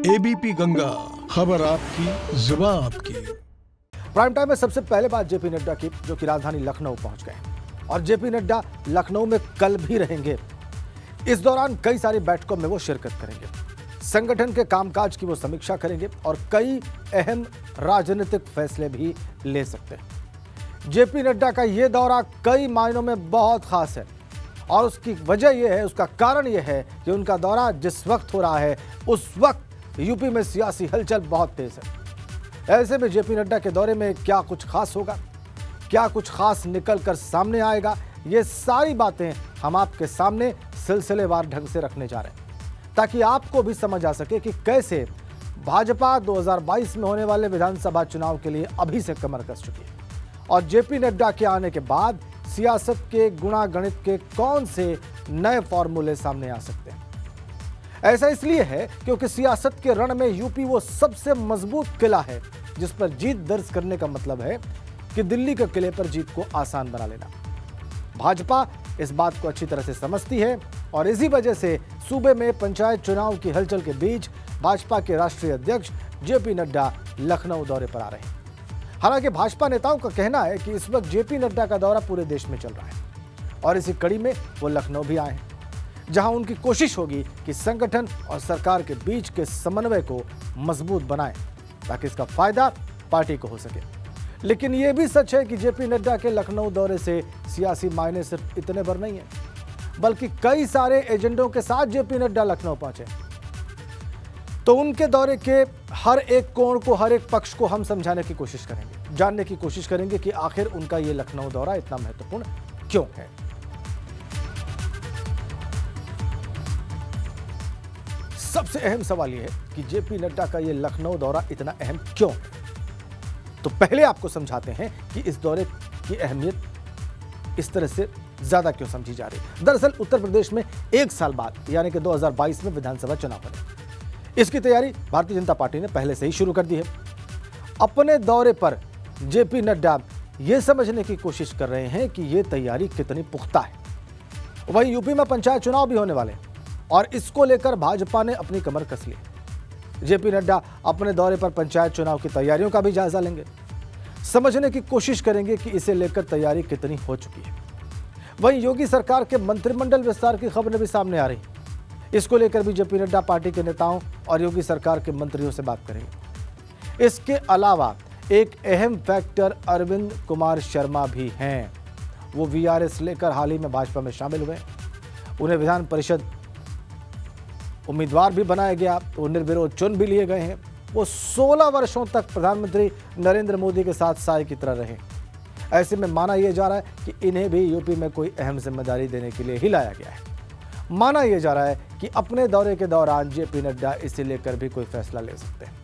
ABP Ganga, खबर आपकी, जुबान आपकी। प्राइम टाइम में सबसे पहले बात जेपी नड्डा की, जो कि राजधानी लखनऊ पहुंच गए और जेपी नड्डा लखनऊ में कल भी रहेंगे। इस दौरान कई सारी बैठकों में वो शिरकत करेंगे, संगठन के कामकाज की वो समीक्षा करेंगे और कई अहम राजनीतिक फैसले भी ले सकते हैं। जेपी नड्डा का ये दौरा कई मायनों में बहुत खास है और उसकी वजह यह है, उसका कारण यह है कि उनका दौरा जिस वक्त हो रहा है उस वक्त यूपी में सियासी हलचल बहुत तेज है। ऐसे में जेपी नड्डा के दौरे में क्या कुछ खास होगा, क्या कुछ खास निकल कर सामने आएगा, ये सारी बातें हम आपके सामने सिलसिलेवार ढंग से रखने जा रहे हैं ताकि आपको भी समझ आ सके कि कैसे भाजपा 2022 में होने वाले विधानसभा चुनाव के लिए अभी से कमर कस चुकी है और जेपी नड्डा के आने के बाद सियासत के गुणा गणित के कौन से नए फॉर्मूले सामने आ सकते हैं। ऐसा इसलिए है क्योंकि सियासत के रण में यूपी वो सबसे मजबूत किला है जिस पर जीत दर्ज करने का मतलब है कि दिल्ली के किले पर जीत को आसान बना लेना। भाजपा इस बात को अच्छी तरह से समझती है और इसी वजह से सूबे में पंचायत चुनाव की हलचल के बीच भाजपा के राष्ट्रीय अध्यक्ष जेपी नड्डा लखनऊ दौरे पर आ रहे हैं। हालांकि भाजपा नेताओं का कहना है कि इस वक्त जेपी नड्डा का दौरा पूरे देश में चल रहा है और इसी कड़ी में वो लखनऊ भी आए हैं, जहां उनकी कोशिश होगी कि संगठन और सरकार के बीच के समन्वय को मजबूत बनाएं ताकि इसका फायदा पार्टी को हो सके। लेकिन यह भी सच है कि जेपी नड्डा के लखनऊ दौरे से सियासी मायने सिर्फ इतने भर नहीं है, बल्कि कई सारे एजेंडों के साथ जेपी नड्डा लखनऊ पहुंचे। तो उनके दौरे के हर एक कोण को, हर एक पक्ष को हम समझाने की कोशिश करेंगे, जानने की कोशिश करेंगे कि आखिर उनका ये लखनऊ दौरा इतना महत्वपूर्ण क्यों है। सबसे अहम सवाल यह है कि जेपी नड्डा का ये लखनऊ दौरा इतना अहम क्यों है। तो पहले आपको समझाते हैं कि इस दौरे की अहमियत इस तरह से ज्यादा क्यों समझी जा रही है। दरअसल उत्तर प्रदेश में एक साल बाद यानी कि 2022 में विधानसभा चुनाव होने, इसकी तैयारी भारतीय जनता पार्टी ने पहले से ही शुरू कर दी है। अपने दौरे पर जेपी नड्डा यह समझने की कोशिश कर रहे हैं कि यह तैयारी कितनी पुख्ता है। वहीं यूपी में पंचायत चुनाव भी होने वाले हैं और इसको लेकर भाजपा ने अपनी कमर कस ली। जेपी नड्डा अपने दौरे पर पंचायत चुनाव की तैयारियों का भी जायजा लेंगे, समझने की कोशिश करेंगे कि इसे लेकर तैयारी कितनी हो चुकी है। वहीं योगी सरकार के मंत्रिमंडल विस्तार की खबरें भी सामने आ रही, इसको लेकर भी जेपी नड्डा पार्टी के नेताओं और योगी सरकार के मंत्रियों से बात करेंगे। इसके अलावा एक अहम फैक्टर अरविंद कुमार शर्मा भी हैं। वो वीआरएस लेकर हाल ही में भाजपा में शामिल हुए, उन्हें विधान परिषद उम्मीदवार भी बनाया गया, वो निर्विरोध चुन भी लिए गए हैं। वो 16 वर्षों तक प्रधानमंत्री नरेंद्र मोदी के साथ साए की तरह रहे। ऐसे में माना यह जा रहा है कि इन्हें भी यूपी में कोई अहम जिम्मेदारी देने के लिए ही लाया गया है। माना यह जा रहा है कि अपने दौरे के दौरान जेपी नड्डा इसे लेकर भी कोई फैसला ले सकते हैं।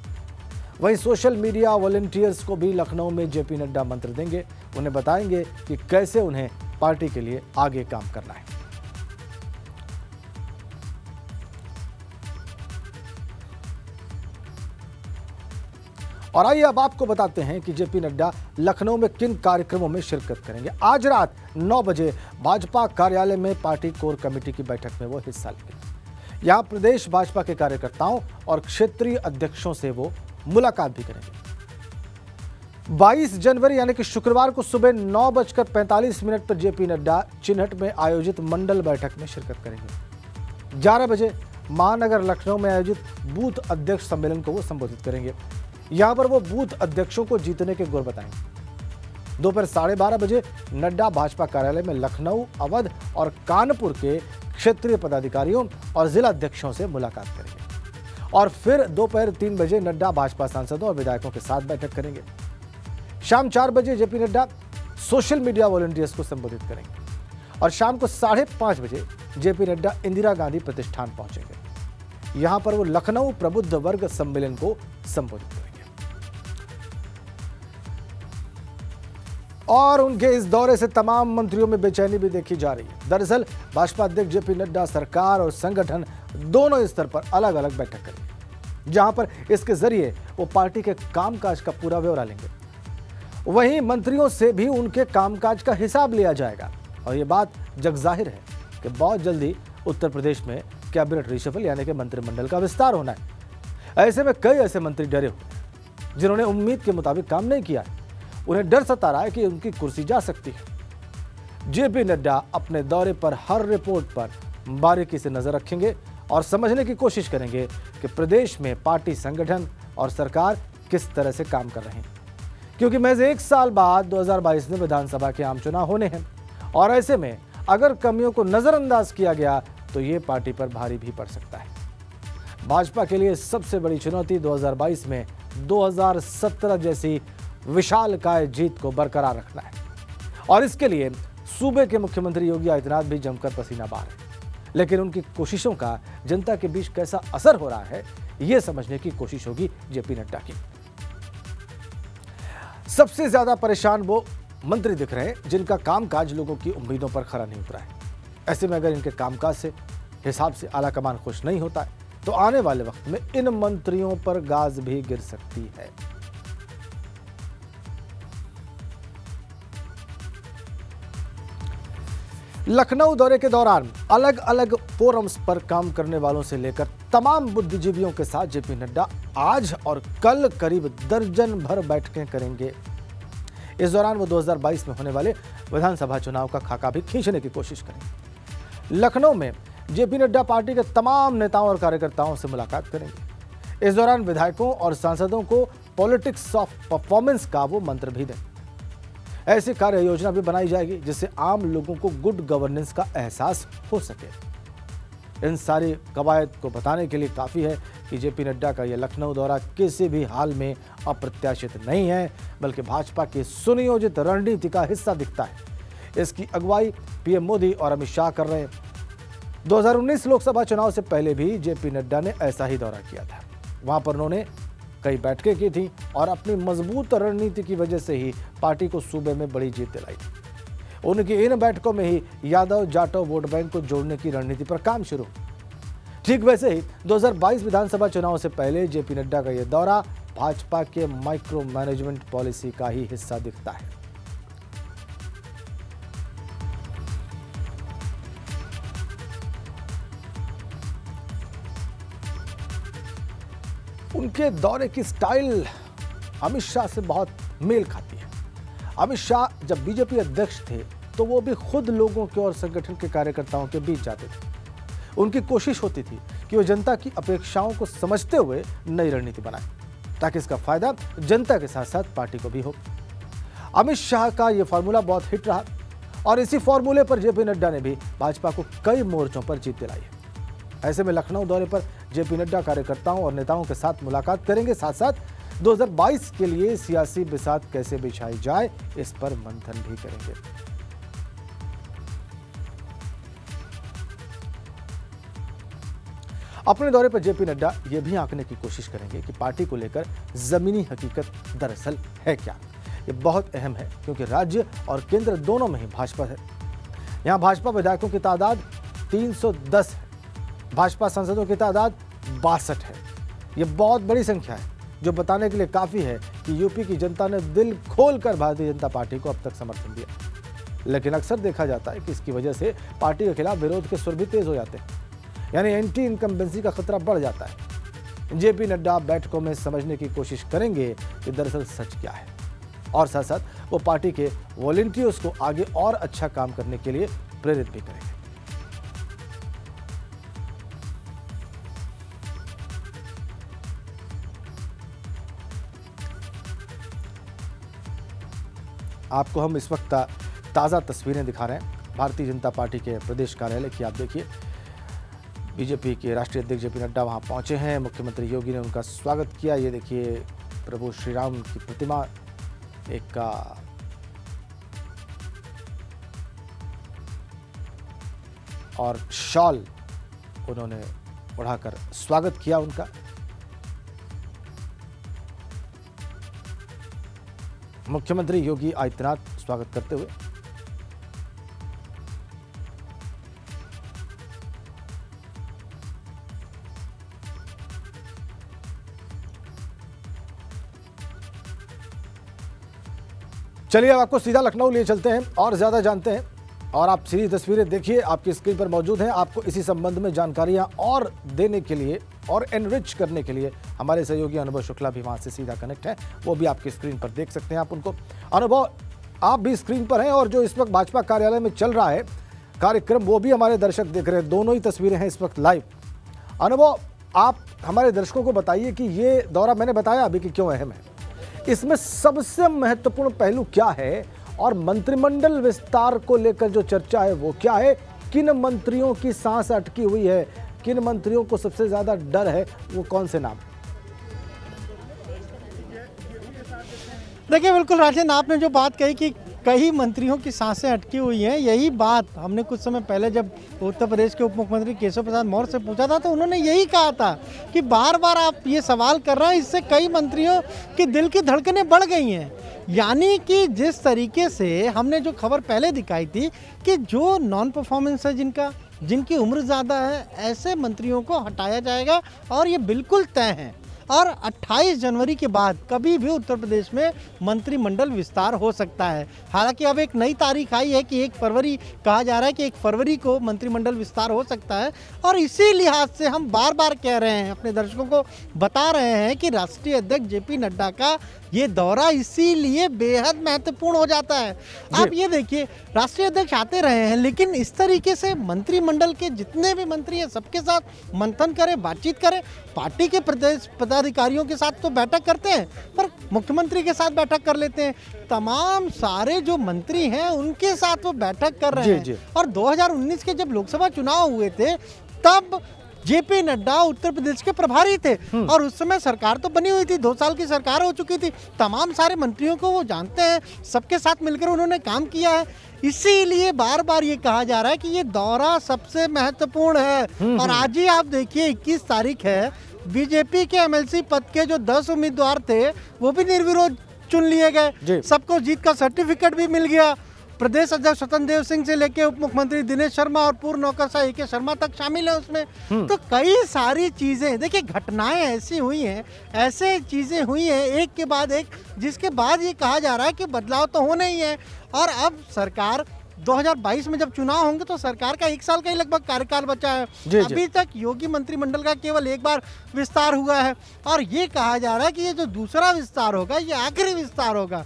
वहीं सोशल मीडिया वॉलंटियर्स को भी लखनऊ में जेपी नड्डा मंत्र देंगे, उन्हें बताएंगे कि कैसे उन्हें पार्टी के लिए आगे काम करना है। और आइए अब आपको बताते हैं कि जेपी नड्डा लखनऊ में किन कार्यक्रमों में शिरकत करेंगे। आज रात 9 बजे भाजपा कार्यालय में पार्टी कोर कमेटी की बैठक में वो हिस्सा लेंगे। यहां प्रदेश भाजपा के कार्यकर्ताओं और क्षेत्रीय अध्यक्षों से वो मुलाकात भी करेंगे। 22 जनवरी यानी कि शुक्रवार को सुबह 9:45 पर जेपी नड्डा चिन्हट में आयोजित मंडल बैठक में शिरकत करेंगे। 11 बजे महानगर लखनऊ में आयोजित बूथ अध्यक्ष सम्मेलन को वो संबोधित करेंगे। यहां पर वो बूथ अध्यक्षों को जीतने के गुर बताएंगे। दोपहर 12:30 बजे नड्डा भाजपा कार्यालय में लखनऊ, अवध और कानपुर के क्षेत्रीय पदाधिकारियों और जिला अध्यक्षों से मुलाकात करेंगे और फिर दोपहर 3 बजे नड्डा भाजपा सांसदों और विधायकों के साथ बैठक करेंगे। शाम 4 बजे JP Nadda social media volunteers को संबोधित करेंगे और शाम को 5:30 बजे जेपी नड्डा इंदिरा गांधी प्रतिष्ठान पहुंचेंगे। यहां पर वो लखनऊ प्रबुद्ध वर्ग सम्मेलन को संबोधित करेंगे। और उनके इस दौरे से तमाम मंत्रियों में बेचैनी भी देखी जा रही है। दरअसल भाजपा अध्यक्ष जेपी नड्डा सरकार और संगठन दोनों स्तर पर अलग अलग बैठक करेंगे, जहां पर इसके जरिए वो पार्टी के कामकाज का पूरा ब्यौरा लेंगे। वहीं मंत्रियों से भी उनके कामकाज का हिसाब लिया जाएगा और ये बात जगजाहिर है कि बहुत जल्दी उत्तर प्रदेश में कैबिनेट रिशफल यानी कि मंत्रिमंडल का विस्तार होना है। ऐसे में कई ऐसे मंत्री डरे हुए हैं जिन्होंने उम्मीद के मुताबिक काम नहीं किया है। उन्हें डर सता रहा है कि उनकी कुर्सी जा सकती है। जेपी नड्डा अपने दौरे पर हर रिपोर्ट पर बारीकी से नजर रखेंगे और समझने की कोशिश करेंगे कि प्रदेश में पार्टी संगठन और सरकार किस तरह से काम कर रहे हैं, क्योंकि महज 1 साल बाद 2022 में विधानसभा के आम चुनाव होने हैं और ऐसे में अगर कमियों को नजरअंदाज किया गया तो ये पार्टी पर भारी भी पड़ सकता है। भाजपा के लिए सबसे बड़ी चुनौती 2022 में 2017 जैसी विशालकाय जीत को बरकरार रखना है और इसके लिए सूबे के मुख्यमंत्री योगी आदित्यनाथ भी जमकर पसीना बहा रहे हैं। लेकिन उनकी कोशिशों का जनता के बीच कैसा असर हो रहा है, यह समझने की कोशिश होगी जेपी नड्डा की। सबसे ज्यादा परेशान वो मंत्री दिख रहे हैं जिनका कामकाज लोगों की उम्मीदों पर खरा नहीं उतरा है। ऐसे में अगर इनके कामकाज से हिसाब से आलाकमान खुश नहीं होता है तो आने वाले वक्त में इन मंत्रियों पर गाज भी गिर सकती है। लखनऊ दौरे के दौरान अलग अलग फोरम्स पर काम करने वालों से लेकर तमाम बुद्धिजीवियों के साथ जेपी नड्डा आज और कल करीब दर्जन भर बैठकें करेंगे। इस दौरान वो 2022 में होने वाले विधानसभा चुनाव का खाका भी खींचने की कोशिश करेंगे। लखनऊ में जेपी नड्डा पार्टी के तमाम नेताओं और कार्यकर्ताओं से मुलाकात करेंगे। इस दौरान विधायकों और सांसदों को पॉलिटिक्स ऑफ परफॉर्मेंस का वो मंत्र भी दें। ऐसी कार्य योजना भी बनाई जाएगी जिससे आम लोगों को गुड गवर्नेंस का एहसास हो सके। इन सारी कवायद को बताने के लिए काफी है कि जेपी नड्डा का यह लखनऊ दौरा किसी भी हाल में अप्रत्याशित नहीं है, बल्कि भाजपा की सुनियोजित रणनीति का हिस्सा दिखता है। इसकी अगुवाई पीएम मोदी और अमित शाह कर रहे हैं। 2019 लोकसभा चुनाव से पहले भी जेपी नड्डा ने ऐसा ही दौरा किया था। वहां पर उन्होंने कई बैठकें की थी और अपनी मजबूत रणनीति की वजह से ही पार्टी को सूबे में बड़ी जीत दिलाई थी। उनकी इन बैठकों में ही यादव जाटव वोट बैंक को जोड़ने की रणनीति पर काम शुरू। ठीक वैसे ही 2022 विधानसभा चुनाव से पहले जेपी नड्डा का यह दौरा भाजपा के माइक्रो मैनेजमेंट पॉलिसी का ही हिस्सा दिखता है। उनके दौरे की स्टाइल अमित शाह से बहुत मेल खाती है। अमित शाह जब बीजेपी अध्यक्ष थे तो वो भी खुद लोगों के और संगठन के कार्यकर्ताओं के बीच जाते थे। उनकी कोशिश होती थी कि वो जनता की अपेक्षाओं को समझते हुए नई रणनीति बनाए ताकि इसका फायदा जनता के साथ साथ पार्टी को भी हो। अमित शाह का ये फॉर्मूला बहुत हिट रहा और इसी फॉर्मूले पर जेपी नड्डा ने भी भाजपा को कई मोर्चों पर जीत दिलाई है। ऐसे में लखनऊ दौरे पर जेपी नड्डा कार्यकर्ताओं और नेताओं के साथ मुलाकात करेंगे, साथ साथ 2022 के लिए सियासी बिसात कैसे बिछाई जाए इस पर मंथन भी करेंगे। अपने दौरे पर जेपी नड्डा यह भी आंकने की कोशिश करेंगे कि पार्टी को लेकर जमीनी हकीकत दरअसल है क्या। यह बहुत अहम है क्योंकि राज्य और केंद्र दोनों में ही भाजपा है। यहां भाजपा विधायकों की तादाद 310 है, भाजपा सांसदों की तादाद 62 है। यह बहुत बड़ी संख्या है जो बताने के लिए काफी है कि यूपी की जनता ने दिल खोलकर भारतीय जनता पार्टी को अब तक समर्थन दिया। लेकिन अक्सर देखा जाता है कि इसकी वजह से पार्टी के खिलाफ विरोध के सुर भी तेज हो जाते हैं, यानी एंटी इनकम्बेंसी का खतरा बढ़ जाता है। जेपी नड्डा बैठकों में समझने की कोशिश करेंगे कि दरअसल सच क्या है और साथ साथ वो पार्टी के वॉलंटियर्स को आगे और अच्छा काम करने के लिए प्रेरित भी करेंगे। आपको हम इस वक्त ताज़ा तस्वीरें दिखा रहे हैं भारतीय जनता पार्टी के प्रदेश कार्यालय की। आप देखिए, बीजेपी के राष्ट्रीय अध्यक्ष जेपी नड्डा वहां पहुंचे हैं। मुख्यमंत्री योगी ने उनका स्वागत किया। ये देखिए, प्रभु श्री राम की प्रतिमा एक का और शॉल उन्होंने उड़ाकर स्वागत किया उनका। मुख्यमंत्री योगी आदित्यनाथ स्वागत करते हुए चलिए अब आपको सीधा लखनऊ लिए चलते हैं और ज्यादा जानते हैं। और आप सीधी तस्वीरें देखिए, आपकी स्क्रीन पर मौजूद हैं। आपको इसी संबंध में जानकारियां और देने के लिए और एनरिच करने के लिए हमारे सहयोगी अनुभव शुक्ला भी वहाँ से सीधा कनेक्ट है, वो भी आपकी स्क्रीन पर देख सकते हैं आप उनको। अनुभव, आप भी स्क्रीन पर हैं और जो इस वक्त भाजपा कार्यालय में चल रहा है कार्यक्रम वो भी हमारे दर्शक देख रहे हैं, दोनों ही तस्वीरें हैं इस वक्त लाइव। अनुभव, आप हमारे दर्शकों को बताइए कि ये दौरा, मैंने बताया अभी कि क्यों अहम है, इसमें सबसे महत्वपूर्ण पहलू क्या है और मंत्रिमंडल विस्तार को लेकर जो चर्चा है वो क्या है, किन मंत्रियों की सांस अटकी हुई है, किन मंत्रियों को सबसे ज्यादा डर है, वो कौन से नाम? देखिए बिल्कुल राजन, आपने जो बात कही कि कई मंत्रियों की सांसें अटकी हुई हैं, यही बात हमने कुछ समय पहले जब उत्तर प्रदेश के उप मुख्यमंत्री केशव प्रसाद मौर्य से पूछा था तो उन्होंने यही कहा था कि बार बार आप ये सवाल कर रहे हैं, इससे कई मंत्रियों की दिल की धड़कनें बढ़ गई हैं। यानी कि जिस तरीके से हमने जो खबर पहले दिखाई थी कि जो नॉन परफॉर्मेंस है जिनकी उम्र ज़्यादा है, ऐसे मंत्रियों को हटाया जाएगा और ये बिल्कुल तय है। और 28 जनवरी के बाद कभी भी उत्तर प्रदेश में मंत्रिमंडल विस्तार हो सकता है। हालांकि अब एक नई तारीख आई है कि 1 फरवरी कहा जा रहा है कि 1 फरवरी को मंत्रिमंडल विस्तार हो सकता है। और इसी लिहाज से हम बार बार कह रहे हैं, अपने दर्शकों को बता रहे हैं कि राष्ट्रीय अध्यक्ष जेपी नड्डा का ये दौरा इसीलिए बेहद महत्वपूर्ण हो जाता है। आप ये देखिए, राष्ट्रीय अध्यक्ष आते रहे हैं लेकिन इस तरीके से मंत्रिमंडल के जितने भी मंत्री हैं सबके साथ मंथन करें, बातचीत करें। पार्टी के प्रदेश पदाधिकारियों के साथ तो बैठक करते हैं पर मुख्यमंत्री के साथ बैठक कर लेते हैं, तमाम सारे जो मंत्री हैं उनके साथ वो बैठक कर रहे हैं। और 2019 के जब लोकसभा चुनाव हुए थे तब जेपी नड्डा उत्तर प्रदेश के प्रभारी थे और उस समय सरकार तो बनी हुई थी, 2 साल की सरकार हो चुकी थी, तमाम सारे मंत्रियों को वो जानते हैं, सबके साथ मिलकर उन्होंने काम किया है। इसीलिए बार बार ये कहा जा रहा है कि ये दौरा सबसे महत्वपूर्ण है। और आज ही आप देखिए 21 तारीख है, बीजेपी के एमएलसी पद के जो 10 उम्मीदवार थे वो भी निर्विरोध चुन लिए गए, सबको जीत का सर्टिफिकेट भी मिल गया। प्रदेश अध्यक्ष स्वतंत्र देव सिंह से लेके उप मुख्यमंत्री दिनेश शर्मा और पूर्व नौकरशाह ए के शर्मा तक शामिल है उसमें। तो कई सारी चीजें, देखिए घटनाएं ऐसी हुई हैं, ऐसे चीजें हुई हैं एक के बाद एक, जिसके बाद ये कहा जा रहा है कि बदलाव तो होने ही है। और अब सरकार 2022 में जब चुनाव होंगे तो सरकार का 1 साल का ही लगभग कार्यकाल बचा है। अभी तक योगी मंत्रिमंडल का केवल 1 बार विस्तार हुआ है और ये कहा जा रहा है कि ये जो दूसरा विस्तार होगा ये आखिरी विस्तार होगा।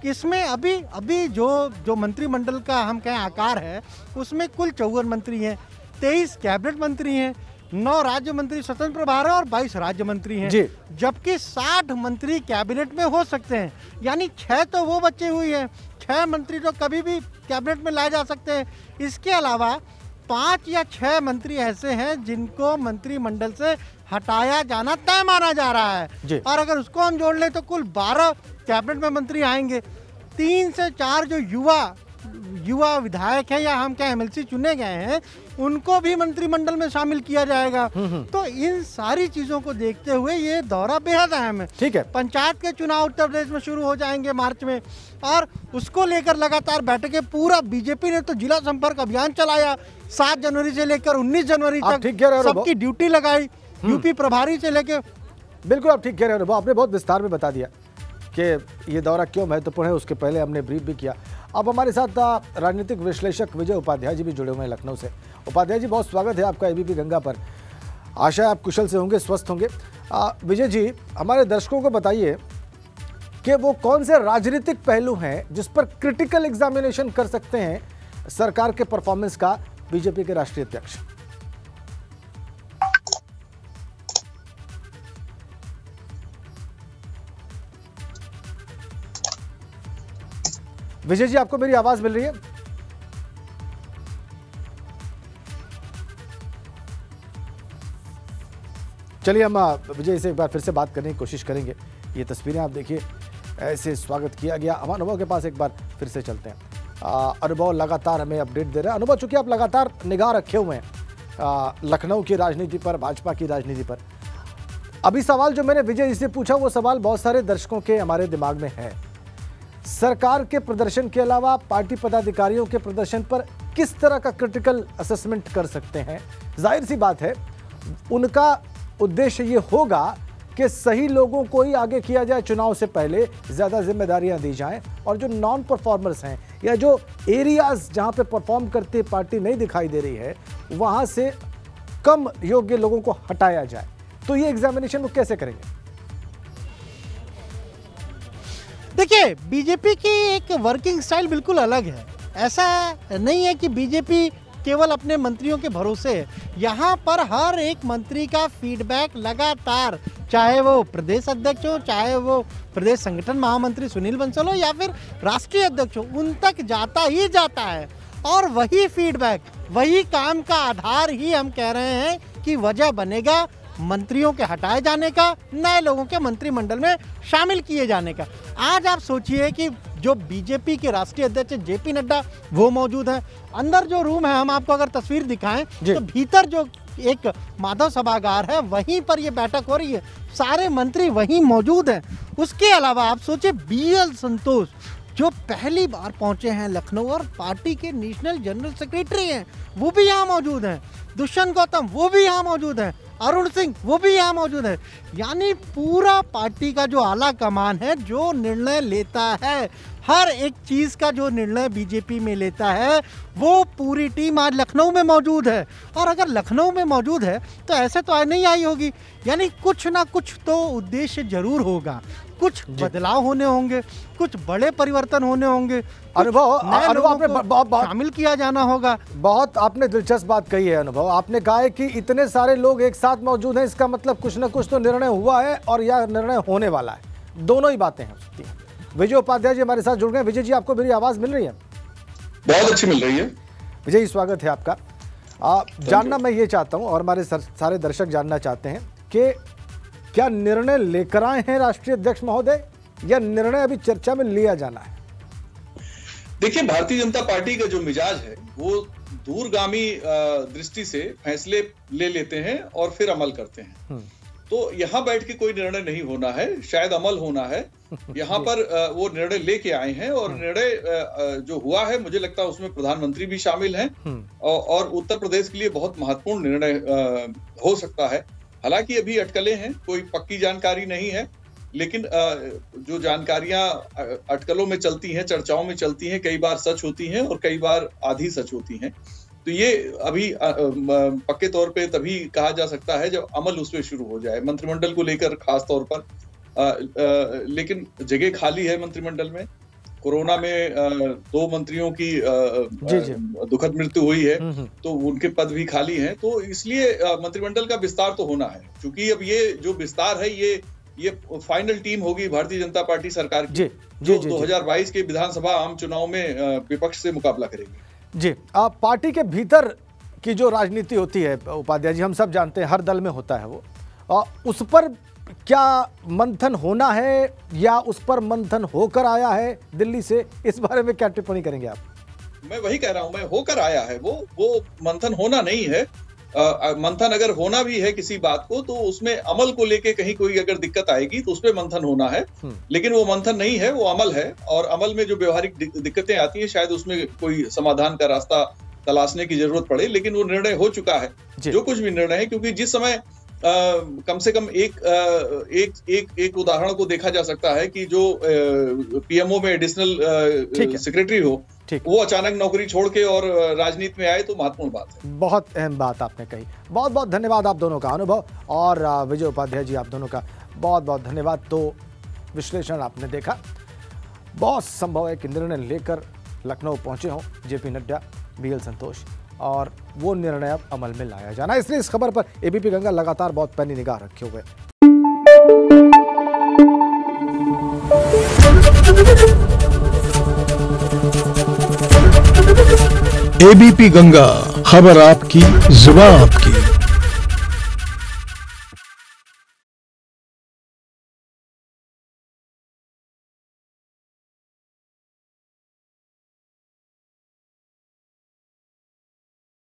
इसमें अभी जो मंत्रिमंडल का हम कहें आकार है उसमें कुल 54 मंत्री हैं, 23 कैबिनेट मंत्री हैं, 9 राज्य मंत्री स्वतंत्र प्रभार है और 22 राज्य मंत्री हैं, जबकि 60 मंत्री कैबिनेट में हो सकते हैं। यानी 6 तो वो बचे हुए हैं, 6 मंत्री तो कभी भी कैबिनेट में लाए जा सकते हैं। इसके अलावा 5 या 6 मंत्री ऐसे हैं जिनको मंत्रिमंडल से हटाया जाना तय माना जा रहा है। और अगर उसको हम जोड़ लें तो कुल 12 कैबिनेट में मंत्री आएंगे। 3 से 4 जो युवा विधायक हैं या हम क्या एमएलसी चुने गए हैं उनको भी मंत्रिमंडल में शामिल किया जाएगा। तो इन सारी चीजों को देखते हुए ये दौरा बेहद अहम है। ठीक है, पंचायत के चुनाव उत्तर प्रदेश में शुरू हो जाएंगे मार्च में और उसको लेकर लगातार बैठकें। पूरा बीजेपी ने तो जिला संपर्क अभियान चलाया, 7 जनवरी से लेकर 19 जनवरी तक सबकी ड्यूटी लगाई, यूपी प्रभारी से लेके। बिल्कुल आप ठीक कह रहे हो, आपने बहुत विस्तार में बता दिया कि ये दौरा क्यों महत्वपूर्ण है, उसके पहले हमने ब्रीफ भी किया। अब हमारे साथ राजनीतिक विश्लेषक विजय उपाध्याय जी भी जुड़े हुए हैं लखनऊ से। उपाध्याय जी, बहुत स्वागत है आपका एबीपी गंगा पर। आशा है आप कुशल से होंगे, स्वस्थ होंगे। विजय जी, हमारे दर्शकों को बताइए कि वो कौन से राजनीतिक पहलू हैं जिस पर क्रिटिकल एग्जामिनेशन कर सकते हैं सरकार के परफॉर्मेंस का बीजेपी के राष्ट्रीय अध्यक्ष। विजय जी, आपको मेरी आवाज मिल रही है? चलिए हम विजय से एक बार फिर से बात करने की कोशिश करेंगे। ये तस्वीरें आप देखिए, ऐसे स्वागत किया गया। हम अनुभव के पास एक बार फिर से चलते हैं। अनुभव लगातार हमें अपडेट दे रहे हैं। अनुभव, चूंकि आप लगातार निगाह रखे हुए हैं लखनऊ की राजनीति पर, भाजपा की राजनीति पर, अभी सवाल जो मैंने विजय जी से पूछा वो सवाल बहुत सारे दर्शकों के हमारे दिमाग में है। सरकार के प्रदर्शन के अलावा पार्टी पदाधिकारियों के प्रदर्शन पर किस तरह का क्रिटिकल असेसमेंट कर सकते हैं? जाहिर सी बात है उनका उद्देश्य ये होगा कि सही लोगों को ही आगे किया जाए, चुनाव से पहले ज़्यादा जिम्मेदारियां दी जाएं और जो नॉन परफॉर्मर्स हैं या जो एरियाज जहां पे परफॉर्म करती पार्टी नहीं दिखाई दे रही है वहां से कम योग्य लोगों को हटाया जाए। तो ये एग्जामिनेशन वो कैसे करेंगे? देखिए, बीजेपी की एक वर्किंग स्टाइल बिल्कुल अलग है। ऐसा नहीं है कि बीजेपी केवल अपने मंत्रियों के भरोसे है। यहाँ पर हर एक मंत्री का फीडबैक लगातार, चाहे वो प्रदेश अध्यक्ष हो, चाहे वो प्रदेश संगठन महामंत्री सुनील बंसल हो या फिर राष्ट्रीय अध्यक्ष हो, उन तक जाता ही जाता है। और वही फीडबैक, वही काम का आधार ही हम कह रहे हैं कि वजह बनेगा मंत्रियों के हटाए जाने का, नए लोगों के मंत्रिमंडल में शामिल किए जाने का। आज आप सोचिए कि जो बीजेपी के राष्ट्रीय अध्यक्ष जेपी नड्डा वो मौजूद हैं। अंदर जो रूम है, हम आपको अगर तस्वीर दिखाएं तो भीतर जो एक माधव सभागार है, वहीं पर ये बैठक हो रही है, सारे मंत्री वहीं मौजूद हैं। उसके अलावा आप सोचिए BL संतोष जो पहली बार पहुंचे हैं लखनऊ और पार्टी के नेशनल जनरल सेक्रेटरी हैं, वो भी यहाँ मौजूद हैं। दुष्यंत गौतम वो भी यहाँ मौजूद हैं। अरुण सिंह वो भी यहाँ मौजूद है। यानी पूरा पार्टी का जो आला कमान है, जो निर्णय लेता है, हर एक चीज़ का जो निर्णय बीजेपी में लेता है, वो पूरी टीम आज लखनऊ में मौजूद है। और अगर लखनऊ में मौजूद है तो ऐसे तो नहीं आई होगी। यानी कुछ ना कुछ तो उद्देश्य जरूर होगा, कुछ बदलाव होने होंगे, कुछ बड़े परिवर्तन होने होंगे, अनुभव आपने शामिल किया जाना होगा। बहुत आपने दिलचस्प बात कही है अनुभव। आपने कहा है कि इतने सारे लोग एक साथ मौजूद हैं, इसका मतलब कुछ ना कुछ तो निर्णय हुआ है और यह निर्णय होने वाला है। दोनों ही बातें हैं। विजय उपाध्याय जी हमारे साथ जुड़ गए। विजय जी, आपको मेरी आवाज मिल रही है? बहुत अच्छी मिल रही है। विजय जी, स्वागत है आपका। जानना मैं ये चाहता हूँ और हमारे सारे दर्शक जानना चाहते हैं कि क्या निर्णय लेकर आए हैं राष्ट्रीय अध्यक्ष महोदय या निर्णय अभी चर्चा में लिया जाना है? देखिए, भारतीय जनता पार्टी का जो मिजाज है वो दूरगामी दृष्टि से फैसले ले लेते हैं और फिर अमल करते हैं। तो यहाँ बैठ के कोई निर्णय नहीं होना है, शायद अमल होना है। यहाँ पर वो निर्णय लेके आए हैं और निर्णय जो हुआ है, मुझे लगता है उसमें प्रधानमंत्री भी शामिल हैं और उत्तर प्रदेश के लिए बहुत महत्वपूर्ण निर्णय हो सकता है। हालांकि अभी अटकलें हैं, कोई पक्की जानकारी नहीं है, लेकिन जो जानकारियां अटकलों में चलती हैं, चर्चाओं में चलती हैं, कई बार सच होती हैं और कई बार आधी सच होती हैं। तो ये अभी पक्के तौर पे तभी कहा जा सकता है जब अमल उसमें शुरू हो जाए, मंत्रिमंडल को लेकर खास तौर पर। लेकिन जगह खाली है मंत्रिमंडल में। कोरोना में 2 मंत्रियों की दुखद मृत्यु हुई है, तो उनके पद भी खाली हैं। तो इसलिए मंत्रिमंडल का विस्तार तो होना है, क्योंकि अब ये जो विस्तार है ये फाइनल टीम होगी भारतीय जनता पार्टी सरकार की, जो 2022 के विधानसभा आम चुनाव में विपक्ष से मुकाबला करेगी। जी, पार्टी के भीतर की जो राजनीति होती है उपाध्याय जी, हम सब जानते हैं, हर दल में होता है वो, उस पर क्या मंथन होना है या उस पर मंथन होकर आया है दिल्ली से? इस बारे में क्या टिप्पणी करेंगे आप? मैं वही कह रहा हूं, मैं होकर आया है वो मंथन होना नहीं है। मंथन अगर होना भी है किसी बात को, तो उसमें अमल को लेके कहीं कोई अगर दिक्कत आएगी तो उसमें मंथन होना है। लेकिन वो मंथन नहीं है, वो अमल है। और अमल में जो व्यवहारिक दिक्कतें आती हैं, शायद उसमें कोई समाधान का रास्ता तलाशने की जरूरत पड़े, लेकिन वो निर्णय हो चुका है, जो कुछ भी निर्णय है। क्योंकि जिस समय कम से कम एक उदाहरण को देखा जा सकता है कि जो पीएमओ में एडिशनल सेक्रेटरी हो, वो अचानक नौकरी छोड़ के और राजनीति में आए, तो महत्वपूर्ण बात है। बहुत अहम बात आपने कही। बहुत बहुत धन्यवाद आप दोनों का, अनुभव और विजय उपाध्याय जी, आप दोनों का बहुत बहुत धन्यवाद। तो विश्लेषण आपने देखा, बहुत संभव है कि निर्णय लेकर लखनऊ पहुंचे हों जेपी नड्डा, BL संतोष, और वो निर्णय अब अमल में लाया जाना। इसलिए इस खबर पर एबीपी गंगा लगातार बहुत पैनी निगाह रखे हुए। एबीपी गंगा, खबर आपकी, जुबान आपकी।